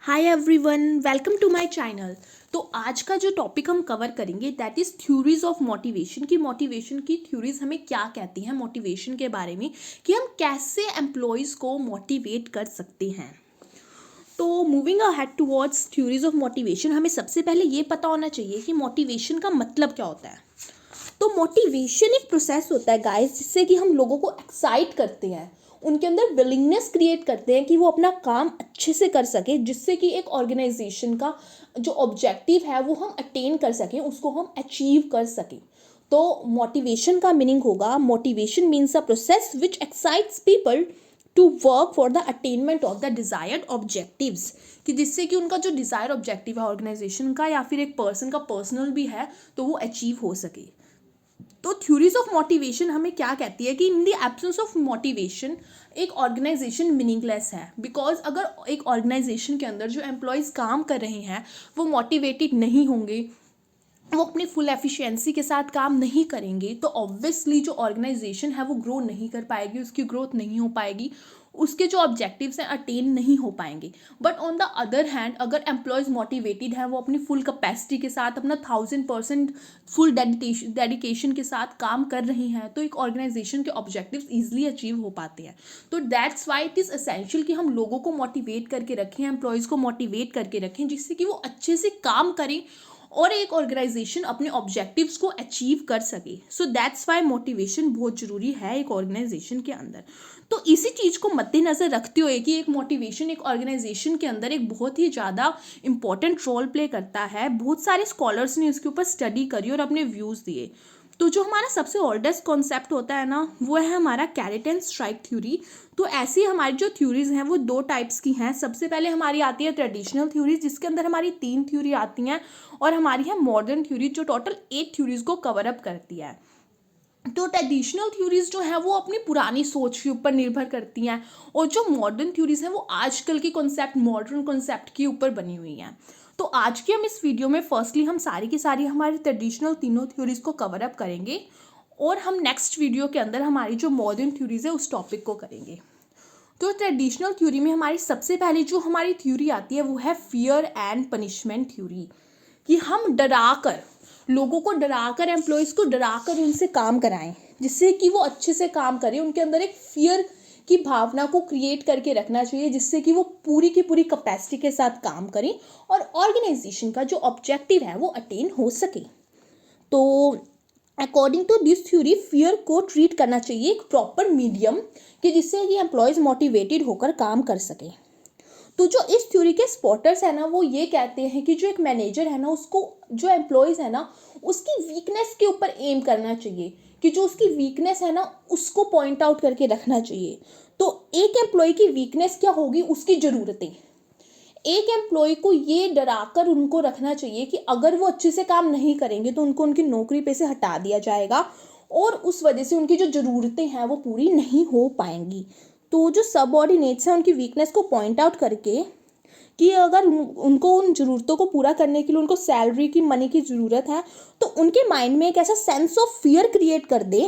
Hi everyone, welcome to my channel. तो आज का जो टॉपिक हम कवर करेंगे that is theories of motivation. की मोटिवेशन की थ्योरीज हमें क्या कहती हैं मोटिवेशन के बारे में, कि हम कैसे एम्प्लॉयज़ को मोटिवेट कर सकते हैं। तो moving ahead towards theories of motivation, हमें सबसे पहले ये पता होना चाहिए कि मोटिवेशन का मतलब क्या होता है। तो मोटिवेशन एक प्रोसेस होता है गाइस, जिससे कि हम लोगों को एक्साइट करते हैं, उनके अंदर विलिंगनेस क्रिएट करते हैं कि वो अपना काम अच्छे से कर सके, जिससे कि एक ऑर्गेनाइजेशन का जो ऑब्जेक्टिव है वो हम अटेन कर सकें, उसको हम अचीव कर सकें। तो मोटिवेशन का मीनिंग होगा, motivation means a process which excites people to work for the attainment of the desired objectives, कि जिससे कि उनका जो डिजायर ऑब्जेक्टिव है ऑर्गेनाइजेशन का या फिर एक पर्सन का पर्सनल भी है तो वो अचीव हो सके। तो थ्योरीज ऑफ मोटिवेशन हमें क्या कहती है कि in the absence of motivation एक ऑर्गेनाइजेशन मीनिंगलेस है। बिकॉज अगर एक ऑर्गेनाइजेशन के अंदर जो एम्प्लॉयज़ काम कर रहे हैं वो मोटिवेटेड नहीं होंगे, वो अपनी फुल एफिशिएंसी के साथ काम नहीं करेंगे, तो ऑब्वियसली जो ऑर्गेनाइजेशन है वो ग्रो नहीं कर पाएगी, उसकी ग्रोथ नहीं हो पाएगी, उसके जो ऑब्जेक्टिव्स हैं अटेन नहीं हो पाएंगे। But on the other hand अगर एम्प्लॉयज़ मोटिवेटेड हैं, वो अपनी फुल कैपेसिटी के साथ अपना 1000% फुल डेडिकेशन के साथ काम कर रही हैं, तो एक ऑर्गेनाइजेशन के ऑब्जेक्टिव्स ईजिली अचीव हो पाते हैं। तो that's why it is essential कि हम लोगों को मोटिवेट करके रखें, एम्प्लॉयज़ को मोटिवेट करके रखें, जिससे कि वो अच्छे से काम करें और एक ऑर्गेनाइजेशन अपने ऑब्जेक्टिव्स को अचीव कर सके। सो दैट्स वाई मोटिवेशन बहुत ज़रूरी है एक ऑर्गेनाइजेशन के अंदर। तो इसी चीज़ को मद्देनज़र रखते हुए कि एक मोटिवेशन एक ऑर्गेनाइजेशन के अंदर एक बहुत ही ज़्यादा इंपॉर्टेंट रोल प्ले करता है, बहुत सारे स्कॉलर्स ने इसके ऊपर स्टडी करी और अपने व्यूज़ दिए। तो जो हमारा सबसे ओल्डेस्ट कॉन्सेप्ट होता है ना, वो है हमारा कैरेट एंड स्ट्राइक थ्योरी। तो ऐसी हमारी जो थ्योरीज हैं वो दो टाइप्स की हैं। सबसे पहले हमारी आती है ट्रेडिशनल थ्योरीज, जिसके अंदर हमारी 3 थ्योरी आती हैं, और हमारी है मॉडर्न थ्योरी जो टोटल 8 थ्योरीज को कवर अप करती है। तो ट्रेडिशनल थ्योरीज जो हैं वो अपनी पुरानी सोच के ऊपर निर्भर करती हैं, और जो मॉडर्न थ्योरीज हैं वो आजकल के कॉन्सेप्ट मॉडर्न कॉन्सेप्ट के ऊपर बनी हुई हैं। तो आज के हम इस वीडियो में फर्स्टली हम सारी की सारी हमारी ट्रेडिशनल तीनों थ्योरीज को कवर अप करेंगे, और हम नेक्स्ट वीडियो के अंदर हमारी जो मॉडर्न थ्योरीज है उस टॉपिक को करेंगे। तो ट्रेडिशनल थ्योरी में हमारी सबसे पहले जो हमारी थ्योरी आती है वो है फियर एंड पनिशमेंट थ्योरी, कि हम डराकर लोगों को डराकर एम्प्लॉयज़ को डराकर उनसे काम कराएं, जिससे कि वो अच्छे से काम करें। उनके अंदर एक फियर की भावना को क्रिएट करके रखना चाहिए, जिससे कि वो पूरी की पूरी कैपेसिटी के साथ काम करें और ऑर्गेनाइजेशन का जो ऑब्जेक्टिव है वो अटेन हो सके। तो according to this theory fear को ट्रीट करना चाहिए एक प्रॉपर मीडियम, कि जिससे कि एम्प्लॉयज़ मोटिवेटेड होकर काम कर सकें। तो जो इस थ्योरी के स्पॉटर्स है ना, वो ये कहते हैं कि जो एक मैनेजर है ना, उसको जो एम्प्लॉयज़ है ना उसकी वीकनेस के ऊपर एम करना चाहिए, कि जो उसकी वीकनेस है ना उसको पॉइंट आउट करके रखना चाहिए। तो एक एम्प्लॉय की वीकनेस क्या होगी, उसकी ज़रूरतें। एक एम्प्लॉय को ये डराकर उनको रखना चाहिए कि अगर वो अच्छे से काम नहीं करेंगे तो उनको उनकी नौकरी पे से हटा दिया जाएगा, और उस वजह से उनकी जो ज़रूरतें हैं वो पूरी नहीं हो पाएंगी। तो जो सबऑर्डिनेट्स हैं उनकी वीकनेस को पॉइंट आउट करके, कि अगर उनको उन ज़रूरतों को पूरा करने के लिए उनको सैलरी की मनी की ज़रूरत है, तो उनके माइंड में एक ऐसा सेंस ऑफ फियर क्रिएट कर दे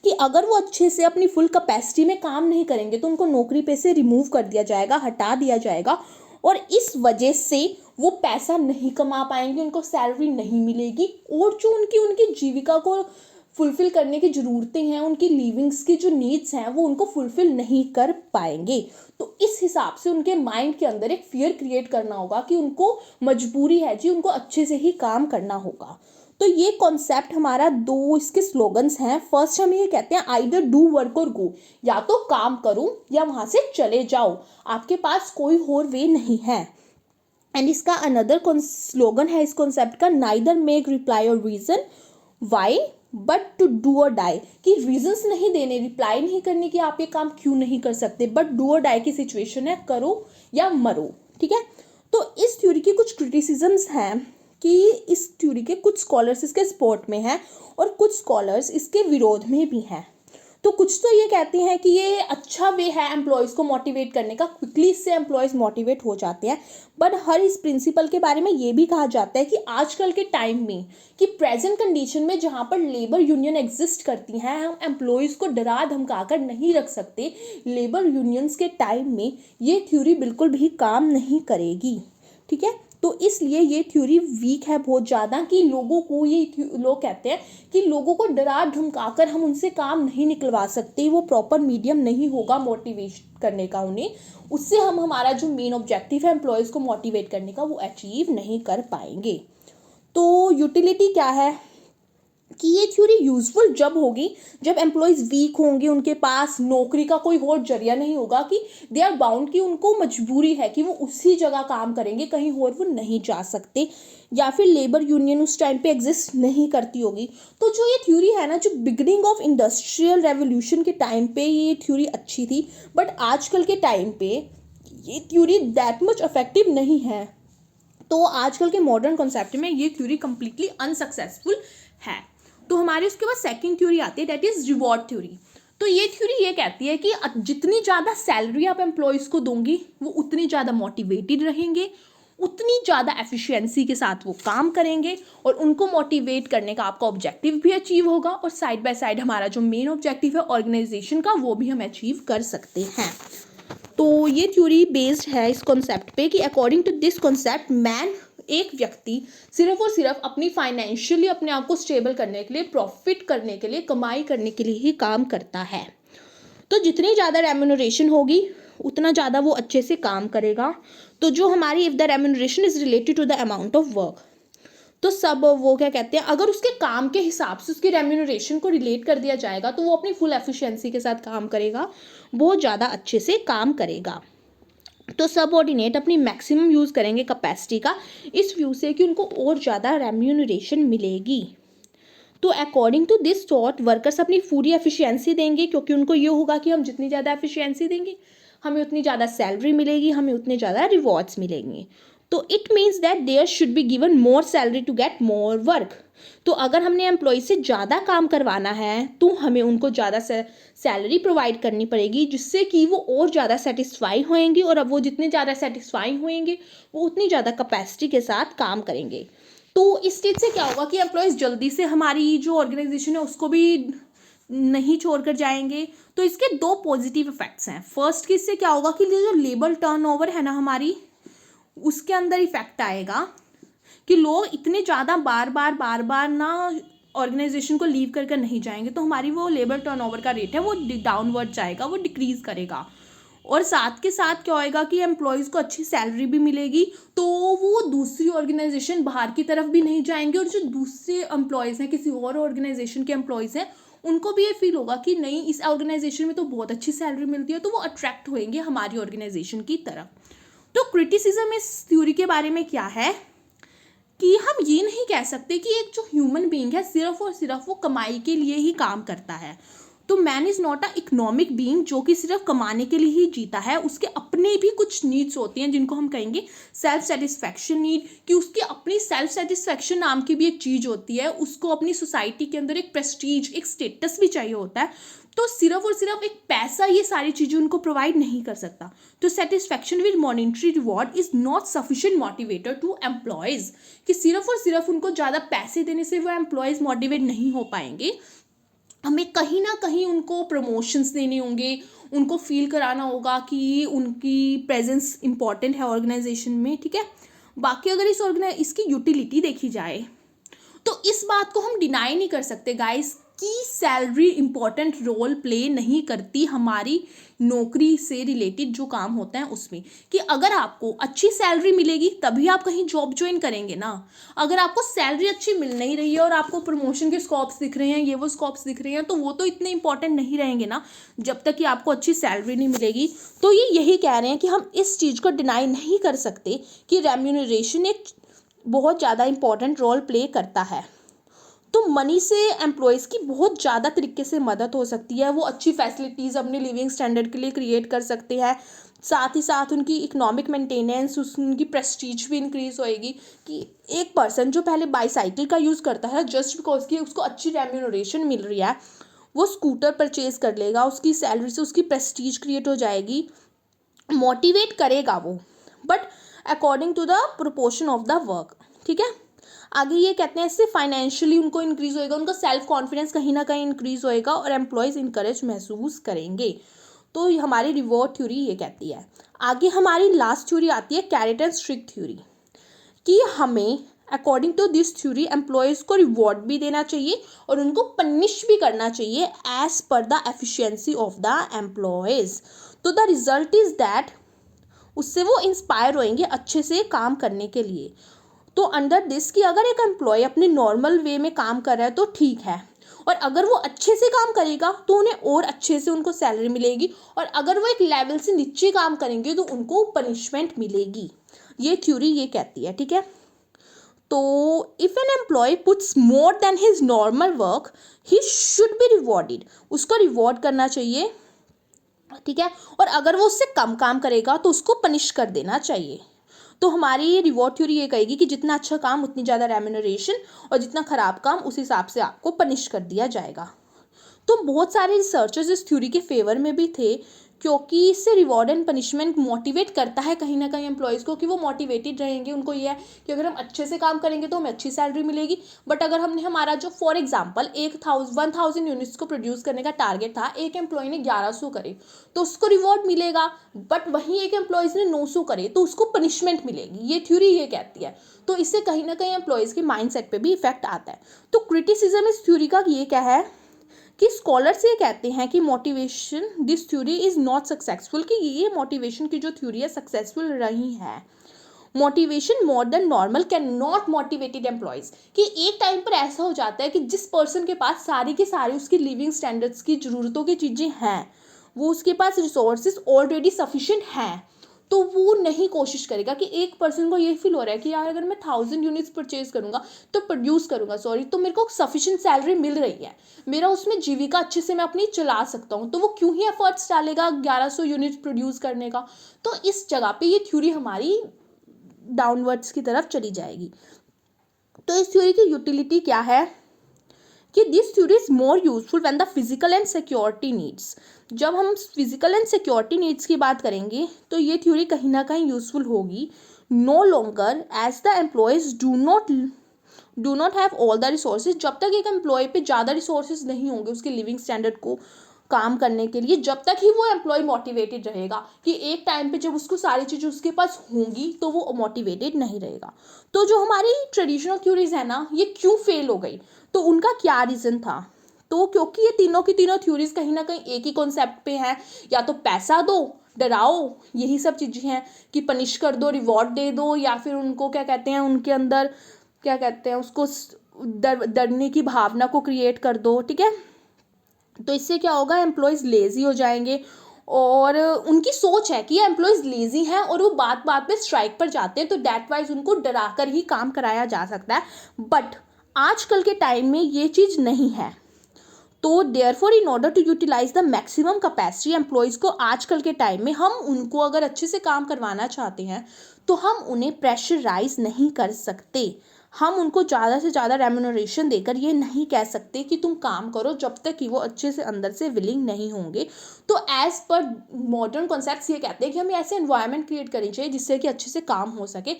कि अगर वो अच्छे से अपनी फुल कैपेसिटी में काम नहीं करेंगे तो उनको नौकरी पे से रिमूव कर दिया जाएगा, हटा दिया जाएगा, और इस वजह से वो पैसा नहीं कमा पाएंगे, उनको सैलरी नहीं मिलेगी, और जो उनकी उनकी जीविका को फुलफ़िल करने की ज़रूरतें हैं, उनकी लिविंग्स की जो नीड्स हैं वो उनको फुलफ़िल नहीं कर पाएंगे। तो इस हिसाब से उनके माइंड के अंदर एक फियर क्रिएट करना होगा कि उनको मजबूरी है जी, उनको अच्छे से ही काम करना होगा। तो ये कॉन्सेप्ट हमारा दो इसके स्लोगन्स हैं। फर्स्ट हम ये कहते हैं आइदर डू वर्क और गो, या तो काम करो या वहाँ से चले जाओ, आपके पास कोई और वे नहीं है। एंड इसका अनदर स्लोगन है इस कॉन्सेप्ट का, नाइदर मेक रिप्लाई और reason why but to do और डाई, कि रीजंस नहीं देने, रिप्लाई नहीं करने की आप ये काम क्यों नहीं कर सकते, बट डू और डाई की सिचुएशन है, करो या मरो। ठीक है। तो इस थ्योरी की कुछ क्रिटिसिजम्स हैं, कि इस थ्योरी के कुछ स्कॉलर्स इसके सपोर्ट में हैं और कुछ स्कॉलर्स इसके विरोध में भी हैं। तो कुछ तो ये कहते हैं कि ये अच्छा वे है एम्प्लॉयज़ को मोटिवेट करने का, क्विकली इससे एम्प्लॉयज़ मोटिवेट हो जाते हैं। बट हर इस प्रिंसिपल के बारे में ये भी कहा जाता है कि आजकल के टाइम में, कि प्रेजेंट कंडीशन में जहाँ पर लेबर यूनियन एग्जिस्ट करती हैं, हम एम्प्लॉयज़ को डरा धमका कर नहीं रख सकते। लेबर यूनियंस के टाइम में ये थ्योरी बिल्कुल भी काम नहीं करेगी, ठीक है। तो इसलिए ये थ्योरी वीक है बहुत ज़्यादा, कि लोगों को, ये लोग कहते हैं कि लोगों को डरा धमका कर हम उनसे काम नहीं निकलवा सकते, वो प्रॉपर मीडियम नहीं होगा मोटिवेट करने का उन्हें, उससे हम हमारा जो मेन ऑब्जेक्टिव है एम्प्लॉयज़ को मोटिवेट करने का, वो अचीव नहीं कर पाएंगे। तो यूटिलिटी क्या है कि ये थ्योरी यूजफुल जब होगी जब एम्प्लॉयज़ वीक होंगे, उनके पास नौकरी का कोई और जरिया नहीं होगा, कि दे आर बाउंड, कि उनको मजबूरी है कि वो उसी जगह काम करेंगे, कहीं और वो नहीं जा सकते, या फिर लेबर यूनियन उस टाइम पे एग्जिस्ट नहीं करती होगी। तो जो ये थ्योरी है ना, जो बिगिनिंग ऑफ इंडस्ट्रियल रेवोल्यूशन के टाइम पे ये थ्योरी अच्छी थी, बट आजकल के टाइम पे ये थ्योरी दैट मच इफेक्टिव नहीं है। तो आजकल के मॉडर्न कॉन्सेप्ट में ये थ्योरी कंप्लीटली अनसक्सेसफुल है। तो हमारे उसके बाद सेकंड थ्योरी आती है, दैट इज रिवॉर्ड थ्योरी। तो ये थ्योरी ये कहती है कि जितनी ज़्यादा सैलरी आप एम्प्लॉयज़ को दोंगी, वो उतनी ज़्यादा मोटिवेटेड रहेंगे, उतनी ज़्यादा एफिशिएंसी के साथ वो काम करेंगे, और उनको मोटिवेट करने का आपका ऑब्जेक्टिव भी अचीव होगा, और साइड बाय साइड हमारा जो मेन ऑब्जेक्टिव है ऑर्गेनाइजेशन का, वो भी हम अचीव कर सकते हैं। तो ये थ्योरी बेस्ड है इस कॉन्सेप्ट पे कि according to this concept man, एक व्यक्ति सिर्फ और सिर्फ अपनी फाइनेंशियली अपने आप को स्टेबल करने के लिए, प्रॉफिट करने के लिए, कमाई करने के लिए ही काम करता है। तो जितनी ज़्यादा रेम्यूनरेशन होगी उतना ज़्यादा वो अच्छे से काम करेगा। तो जो हमारी, if the remuneration is related to the amount of work, तो सब वो क्या कहते हैं, अगर उसके काम के हिसाब से उसकी रेम्यूनरेशन को रिलेट कर दिया जाएगा, तो वो अपनी फुल एफिशिएंसी के साथ काम करेगा, बहुत ज़्यादा अच्छे से काम करेगा। तो सबऑर्डिनेट अपनी मैक्सिमम यूज़ करेंगे कैपेसिटी का, इस व्यू से कि उनको और ज़्यादा रेम्यूनरेशन मिलेगी। तो according to this thought workers अपनी पूरी एफिशिएंसी देंगे, क्योंकि उनको ये होगा कि हम जितनी ज़्यादा एफिशिएंसी देंगे हमें उतनी ज़्यादा सैलरी मिलेगी, हमें उतने ज़्यादा रिवॉर्ड्स मिलेंगे। तो it means that there should be given more salary to get more work. तो अगर हमने एम्प्लॉय से ज़्यादा काम करवाना है तो हमें उनको ज़्यादा सैलरी प्रोवाइड करनी पड़ेगी, जिससे कि वो और ज़्यादा सेटिस्फाई होएंगे, और अब वो जितने ज़्यादा सेटिस्फाई होएंगे वो उतनी ज़्यादा कैपेसिटी के साथ काम करेंगे। तो इस चीज़ से क्या होगा कि एम्प्लॉयज़ जल्दी से हमारी जो ऑर्गेनाइजेशन है उसको भी नहीं छोड़कर जाएंगे। तो इसके दो पॉजिटिव इफेक्ट्स हैं। फर्स्ट कि इससे क्या होगा कि जो लेबर टर्नओवर है ना हमारी, उसके अंदर इफेक्ट आएगा, कि लोग इतने ज़्यादा बार बार ना ऑर्गेनाइजेशन को लीव कर नहीं जाएंगे, तो हमारी वो लेबर टर्नओवर का रेट है वो डाउनवर्ड जाएगा, वो डिक्रीज़ करेगा। और साथ के साथ क्या होएगा कि एम्प्लॉयज़ को अच्छी सैलरी भी मिलेगी, तो वो दूसरी ऑर्गेनाइजेशन बाहर की तरफ भी नहीं जाएंगे, और जो दूसरे एम्प्लॉयज़ हैं, किसी और ऑर्गेनाइजेशन के एम्प्लॉयज़ हैं, उनको भी ये फील होगा कि नहीं, इस ऑर्गेनाइजेशन में तो बहुत अच्छी सैलरी मिलती है, तो वो अट्रैक्ट होएंगे हमारी ऑर्गेनाइजेशन की तरफ। तो क्रिटिसिज्म इस थ्योरी के बारे में क्या है कि हम ये नहीं कह सकते कि एक जो ह्यूमन बीइंग है सिर्फ और सिर्फ वो कमाई के लिए ही काम करता है। तो man is not a economic being जो कि सिर्फ कमाने के लिए ही जीता है। उसके अपने भी कुछ नीड्स होती हैं जिनको हम कहेंगे सेल्फ सेटिस्फैक्शन नीड, कि उसकी अपनी सेल्फ सेटिस्फैक्शन नाम की भी एक चीज़ होती है। उसको अपनी सोसाइटी के अंदर एक प्रेस्टीज, एक स्टेटस भी चाहिए होता है। तो सिर्फ और सिर्फ एक पैसा ये सारी चीज़ें उनको प्रोवाइड नहीं कर सकता। तो satisfaction with monetary reward is not sufficient motivator to employees, कि सिर्फ और सिर्फ उनको ज़्यादा पैसे देने से वो एम्प्लॉयज़ मोटिवेट नहीं हो पाएंगे। हमें कहीं ना कहीं उनको प्रमोशंस देने होंगे, उनको फील कराना होगा कि उनकी प्रेजेंस इंपॉर्टेंट है ऑर्गेनाइजेशन में, ठीक है। बाकी अगर इसकी यूटिलिटी देखी जाए तो इस बात को हम डिनाई नहीं कर सकते गाइस कि सैलरी इंपॉर्टेंट रोल प्ले नहीं करती हमारी नौकरी से रिलेटेड जो काम होता है उसमें। कि अगर आपको अच्छी सैलरी मिलेगी तभी आप कहीं जॉब ज्वाइन करेंगे ना। अगर आपको सैलरी अच्छी मिल नहीं रही है और आपको प्रमोशन के स्कोप्स दिख रहे हैं, ये वो स्कोप्स दिख रहे हैं, तो वो तो इतने इंपॉर्टेंट नहीं रहेंगे ना जब तक कि आपको अच्छी सैलरी नहीं मिलेगी। तो ये यही कह रहे हैं कि हम इस चीज़ को डिनाई नहीं कर सकते कि रेम्यूनरेशन एक बहुत ज़्यादा इंपॉर्टेंट रोल प्ले करता है। तो मनी से एम्प्लॉयज़ की बहुत ज़्यादा तरीके से मदद हो सकती है। वो अच्छी फैसिलिटीज़ अपने लिविंग स्टैंडर्ड के लिए क्रिएट कर सकते हैं। साथ ही साथ उनकी इकोनॉमिक मेंटेनेंस, उनकी प्रेस्टीज भी इंक्रीज़ होएगी। कि एक पर्सन जो पहले बाईसाइकिल का यूज़ करता है जस्ट बिकॉज कि उसको अच्छी रेम्यूनरेशन मिल रही है, वो स्कूटर परचेज कर लेगा, उसकी सैलरी से उसकी प्रेस्टीज क्रिएट हो जाएगी, मोटिवेट करेगा वो, but according to the proportion of the work. ठीक है, आगे ये कहते हैं इससे फाइनेंशियली उनको इंक्रीज होएगा, उनका सेल्फ कॉन्फिडेंस कहीं ना कहीं इंक्रीज होएगा और एम्प्लॉयज इंकरेज महसूस करेंगे। तो हमारी रिवॉर्ड थ्योरी ये कहती है। आगे हमारी लास्ट थ्योरी आती है कैरेट एंड स्टिक थ्योरी, कि हमें according to this theory employees को रिवॉर्ड भी देना चाहिए और उनको पनिश भी करना चाहिए as per the efficiency of the employees. तो द रिजल्ट इज़ दैट उससे वो इंस्पायर होएंगे अच्छे से काम करने के लिए। तो अंडर दिस कि अगर एक एम्प्लॉय अपने नॉर्मल वे में काम कर रहा है तो ठीक है, और अगर वो अच्छे से काम करेगा तो उन्हें और अच्छे से उनको सैलरी मिलेगी, और अगर वो एक लेवल से नीचे काम करेंगे तो उनको पनिशमेंट मिलेगी। ये थ्योरी ये कहती है। ठीक है, तो if an employee puts more than his normal work he should be rewarded, उसको रिवॉर्ड करना चाहिए। ठीक है, और अगर वो उससे कम काम करेगा तो उसको पनिश कर देना चाहिए। तो हमारी रिवॉर्ड थ्योरी ये कहेगी कि जितना अच्छा काम उतनी ज़्यादा रेम्यूनरेशन, और जितना खराब काम उस हिसाब से आपको पनिश कर दिया जाएगा। तो बहुत सारे रिसर्चर्स इस थ्योरी के फेवर में भी थे, क्योंकि इससे रिवॉर्ड एंड पनिशमेंट मोटिवेट करता है कहीं ना कहीं एम्प्लॉयज़ को, कि वो मोटिवेटेड रहेंगे। उनको ये है कि अगर हम अच्छे से काम करेंगे तो हमें अच्छी सैलरी मिलेगी, बट अगर हमने हमारा जो फॉर एग्जांपल 1000 यूनिट्स को प्रोड्यूस करने का टारगेट था, एक एम्प्लॉय ने 1100 करे तो उसको रिवॉर्ड मिलेगा, बट वहीं एक एम्प्लॉयज़ ने 900 करे तो उसको पनिशमेंट मिलेगी। ये थ्योरी ये कहती है। तो इससे कहीं ना कहीं एम्प्लॉयज़ के माइंड सेट पर भी इफेक्ट आता है। तो क्रिटिसिज्म इस थ्योरी का ये क्या है कि स्कॉलर्स ये कहते हैं कि motivation this theory is not successful, कि ये मोटिवेशन की जो थ्योरी है सक्सेसफुल रही है। Motivation more than normal can not motivated employees, कि एक टाइम पर ऐसा हो जाता है कि जिस पर्सन के पास सारी की सारी उसकी लिविंग स्टैंडर्ड्स की ज़रूरतों की चीज़ें हैं, वो उसके पास रिसोर्सेज ऑलरेडी सफिशिएंट हैं, तो वो नहीं कोशिश करेगा। कि एक पर्सन को ये फील हो रहा है कि यार अगर मैं 1000 यूनिट्स परचेज करूँगा तो प्रोड्यूस करूँगा तो मेरे को सफिशिएंट सैलरी मिल रही है, मेरा उसमें जीविका अच्छे से मैं अपनी चला सकता हूँ, तो वो क्यों ही एफर्ट्स डालेगा 1100 यूनिट्स प्रोड्यूस करने का। तो इस जगह पे ये थ्योरी हमारी डाउनवर्ड्स की तरफ चली जाएगी। तो इस थ्योरी की यूटिलिटी क्या है कि this theory is more useful when the physical and security needs. जब हम फिजिकल एंड सिक्योरिटी नीड्स की बात करेंगे तो ये थ्योरी कहीं ना कहीं यूजफुल होगी। No longer as the employees do not have all the resources, जब तक एक एम्प्लॉय पे ज़्यादा रिसोर्सेज नहीं होंगे उसके लिविंग स्टैंडर्ड को काम करने के लिए, जब तक ही वो एम्प्लॉय मोटिवेटेड रहेगा। कि एक टाइम पे जब उसको सारी चीज़ें उसके पास होंगी तो वो मोटिवेटेड नहीं रहेगा। तो जो हमारी ट्रेडिशनल थ्योरीज है ना, ये क्यों फेल हो गई, तो उनका क्या रीज़न था। तो क्योंकि ये तीनों की तीनों थ्योरीज कहीं ना कहीं एक ही कॉन्सेप्ट पे हैं, या तो पैसा दो, डराओ, यही सब चीज़ें हैं, कि पनिश कर दो, रिवॉर्ड दे दो, या फिर उनको क्या कहते हैं, उनके अंदर क्या कहते हैं उसको डरने की भावना को क्रिएट कर दो। ठीक है, तो इससे क्या होगा, एम्प्लॉयज़ लेज़ी हो जाएंगे, और उनकी सोच है कि ये एम्प्लॉयज़ लेज़ी हैं और वो बात बात पे स्ट्राइक पर जाते हैं, तो डेट वाइज उनको डरा कर ही काम कराया जा सकता है। बट आजकल के टाइम में ये चीज़ नहीं है। तो therefore in order to utilise the maximum capacity employees को आजकल के टाइम में हम उनको अगर अच्छे से काम करवाना चाहते हैं तो हम उन्हें प्रेशराइज नहीं कर सकते। हम उनको ज़्यादा से ज़्यादा रेम्यूनरेशन देकर ये नहीं कह सकते कि तुम काम करो, जब तक कि वो अच्छे से अंदर से विलिंग नहीं होंगे। तो एज़ पर मॉडर्न कॉन्सेप्ट्स ये कहते हैं कि हमें ऐसे एनवायरनमेंट क्रिएट करनी चाहिए जिससे कि अच्छे से काम हो सके।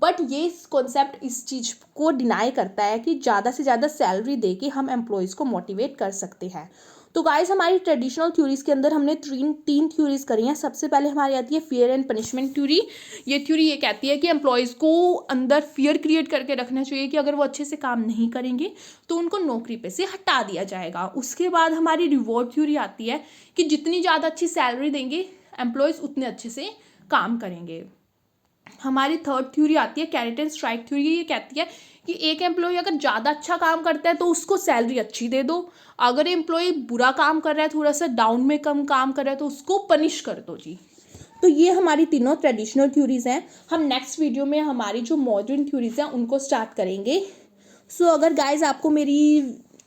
बट ये कॉन्सेप्ट इस चीज़ को डिनाई करता है कि ज़्यादा से ज़्यादा सैलरी दे के हम एम्प्लॉयज़ को मोटिवेट कर सकते हैं। तो गाइस हमारी ट्रेडिशनल थ्योरीज के अंदर हमने तीन थ्योरीज करी हैं। सबसे पहले हमारी आती है फियर एंड पनिशमेंट थ्योरी। ये थ्योरी ये कहती है कि एम्प्लॉयज़ को अंदर फियर क्रिएट करके रखना चाहिए कि अगर वो अच्छे से काम नहीं करेंगे तो उनको नौकरी पे से हटा दिया जाएगा। उसके बाद हमारी रिवॉर्ड थ्योरी आती है कि जितनी ज़्यादा अच्छी सैलरी देंगे एम्प्लॉयज़ उतने अच्छे से काम करेंगे। हमारी थर्ड थ्योरी आती है कैरेट एंड स्ट्राइक थ्योरी। ये कहती है कि एक एम्प्लॉय अगर ज़्यादा अच्छा काम करता है तो उसको सैलरी अच्छी दे दो, अगर एम्प्लॉय बुरा काम कर रहा है, थोड़ा सा डाउन में कम काम कर रहा है, तो उसको पनिश कर दो जी। तो ये हमारी तीनों ट्रेडिशनल थ्योरीज हैं। हम नेक्स्ट वीडियो में हमारी जो मॉडर्न थ्योरीज हैं उनको स्टार्ट करेंगे। सो अगर गाइज आपको मेरी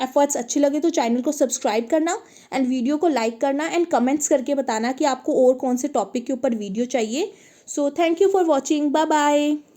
एफर्ट्स अच्छे लगे तो चैनल को सब्सक्राइब करना एंड वीडियो को लाइक करना एंड कमेंट्स करके बताना कि आपको और कौन से टॉपिक के ऊपर वीडियो चाहिए। So thank you for watching, bye bye.